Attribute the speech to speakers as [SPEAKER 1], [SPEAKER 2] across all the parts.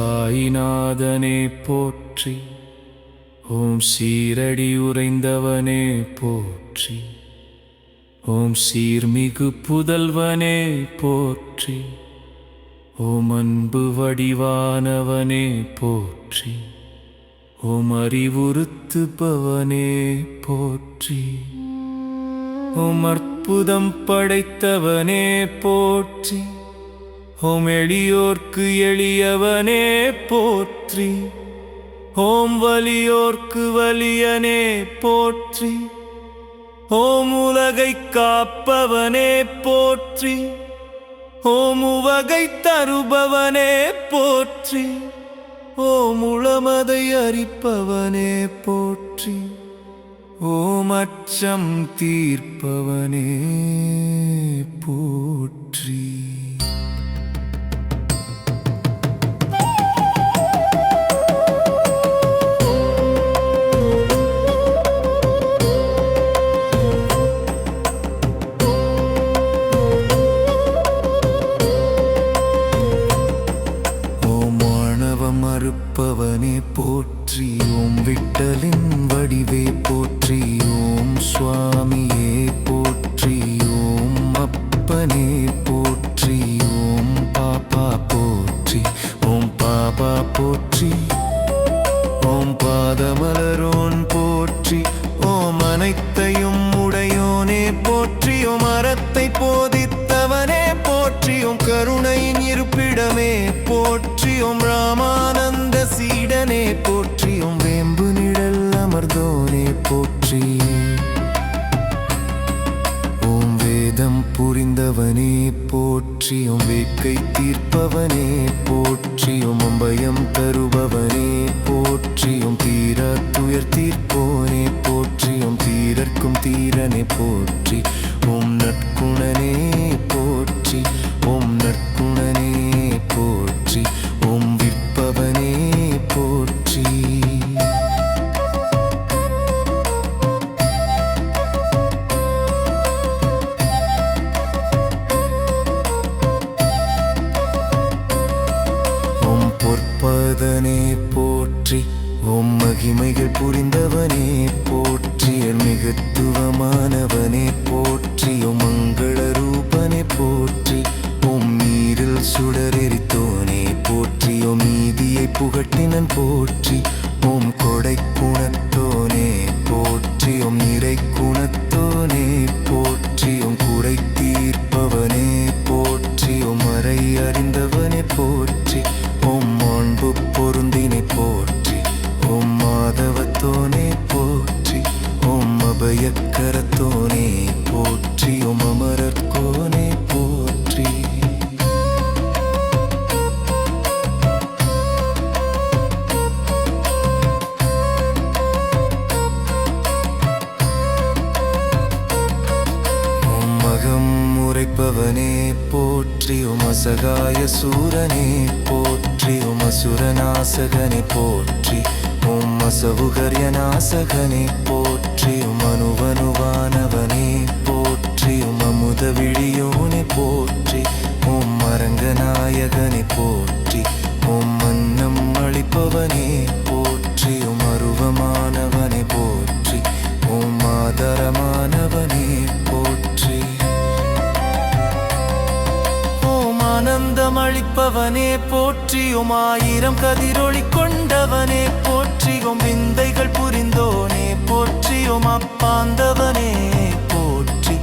[SPEAKER 1] சாயிநாதனே போற்றி, ஓம் சீரடி உறைந்தவனே போற்றி, ஓம் சீர்மிகு புதல்வனே போற்றி, ஓம் அன்பு வடிவானவனே போற்றி, ஓம் அறிவுறுத்துபவனே போற்றி, ஓம் அற்புதம் படைத்தவனே போற்றி, ஓம் எளியோர்க்கு எளியவனே போற்றி, ஓம் வலியோர்க்கு வலியனே போற்றி, ஓம் உலகை காப்பவனே போற்றி, ஓம் உவகை தருபவனே போற்றி, ஓம் உளமதை அரிப்பவனே போற்றி, ஓம் அச்சம் தீர்ப்பவனே போற்றி. மறுப்பவனே போற்றி, ஓம் விட்டலின் வடிவே போற்றி, ஓம் சுவாமியே போற்றி, ஓம் அப்பனே போற்றி, ஓம் பாப்பா போற்றி, ஓம் பாபா போற்றி, ஓம் பாதமலரோன் போற்றி, ஓம் அனைத்தையும் உடையோனே போற்றி, ஓம் அறத்தை போதித்தவனே போற்றி, ஓம் கருணையின் இருப்பிடமே போற்றி, ஓம் ராமானந்த சீடனே போற்றி, ஓம் வேம்பு நிழல் அமர்ந்தோனே போற்றி, ஓம் வேதம் புரிந்தவனே போற்றி, ஓம் வேட்கை தீர்ப்பவனே போற்றி, ஓம் அம்பயம் தருபவனே போற்றி, ஓம் தீரா துயர் தீர்ப்போனே போற்றி, ஓம் தீரர்க்கும் தீரனே போற்றி, ஓம் நற்குணனே போற்றி, ஓம் நற்குணனே போற்றி, ஓம் விற்பவனே போற்றி. ஓம் பொற்பதனே போற்றி, ஓம் மகிமைகள் புரிந்தவனே போற்றி, மிகத்துவமானவனே போற்றி, ஓம் மங்கள ரூபனே போற்றி, ஓம் நீரில் சுடரெரித்தோனே போற்றி, ஓம் நீதியை புகட்டினன் போற்றி, ஓம் கொடை குணத்தோனே போற்றி, ஓம் நிறை குணத்தோனே போற்றி, ஓம் குறை தீர்ப்பவனே போற்றி, ஓம் மறை அறிந்தவனே போற்றி, ஓம் மாண்பு பொருந்தினை போற்றி, ஓம் மாதவத்தோனே போற்றி, ஓம் அபயக்கரத்தோனே போற்றி, ஓம் அமரர்கோனே போற்றி. ஓம் மகம் உரைப்பவனே போற்றி, ஓம் அசகாய சூரனே போற்றி, ஓம் அசுரநாசகனே போற்றி, ஓம் அசவுகர்யநாசகனே போற்றி, ஓம் அனுவனுவானவனே போற்றி, ஓம் அமுத விழியோனே போற்றி, ஓம் அரங்கநாயகனே போற்றி, ஓம் அன்னம் அளிப்பவனே போற்றி, ஓம் அருவமானவனே போற்றி, ஓம் ஆதரமானவனே போற்றி, ஓம் ஆனந்தம் அளிப்பவனே போற்றி, ஓம் ஆயிரம் கதிரொளி கொண்டவனே போற்றி, ஓம் விந்தைகள் புரிந்தோனே போற்றி, ஓம் அப்பாந்தவனே போற்றி,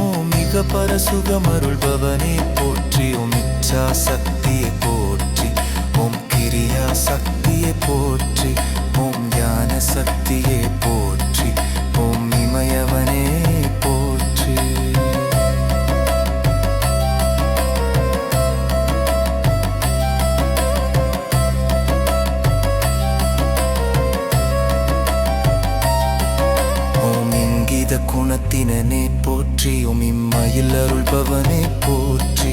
[SPEAKER 1] ஓம் மிக பரசுகமருள்பவனே போற்றி, ஓம் இச்சா சக்தியை போற்றி, ஓம் கிரியா சக்தியை போற்றி, ஓம் ஞான சக்தியை போற்றி, ஓம் இமயவனே போற்றி. குணத்தினனே போற்றி, ஓம் இம்மையில் அருள்பவனே போற்றி,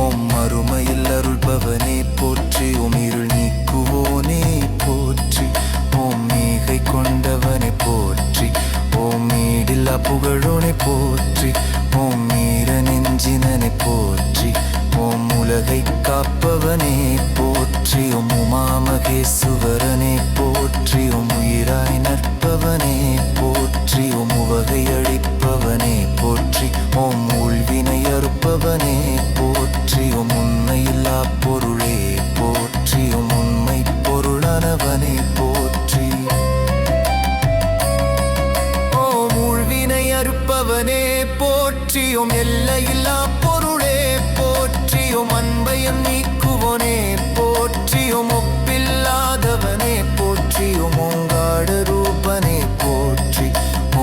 [SPEAKER 1] ஓம் மறுமையில் அருள்பவனே போற்றி, ஓம் இருள் நீக்குவோனே போற்றி, ஓம் மேகை கொண்டவனே போற்றி, ஓம் போற்றியும் எல்லையில்லா பொருளே போற்றியும் அன்பையும் நீக்குவோனே போற்றியும் ஒப்பில்லாதவனே போற்றியும் ஓங்காட ரூபனே போற்றி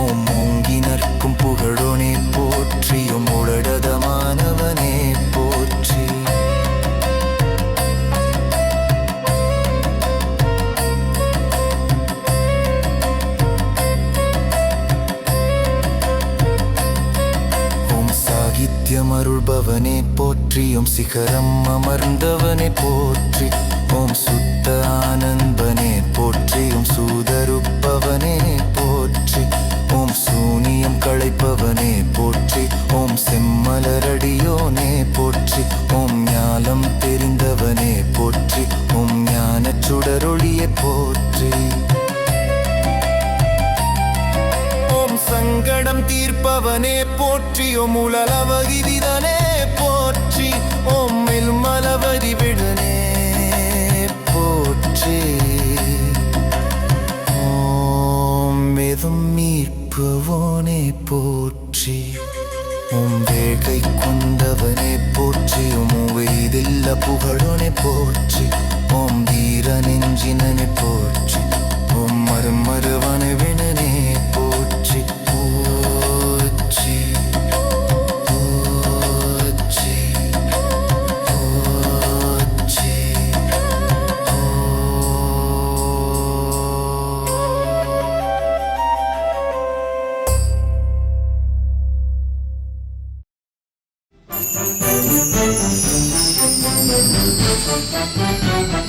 [SPEAKER 1] ஓம் ஓங்கி நற்கும் புகழோனே போற்றியும் உடடதமானவனே போற்றி சாகித்யம் அருள்பவனே போற்றியும் சிகரம் அமர்ந்தவனே போற்றி ஓம் சுத்த ஆனந்தனே போற்றியும் சூதருப்பவனே போற்றி ஓம் சூனியம் களைப்பவனே போற்றி ஓம் செம்மலரடியோனே போற்றி ஓம் ஞானம் தெரிந்தவனே போற்றி ஓம் ஞானச் சுடரொளியே போற்றி சங்கடம் தீர்ப்பவனே போற்றியும் உலலவகிரிதனே போற்றி ஓம் மில்மலவதி விடனே போற்றி ஓம் மெதும் மீட்புவோனே போற்றி ஓம் வேகை கொண்டவனே போற்றியும் உவைதில்ல புகழோனே போற்றி ஓம் வீர நெஞ்சினனே போற்றி ஓம் மறுமருவன வினனே போற்றி போற்றி போற்றி போற்றி
[SPEAKER 2] Thank you.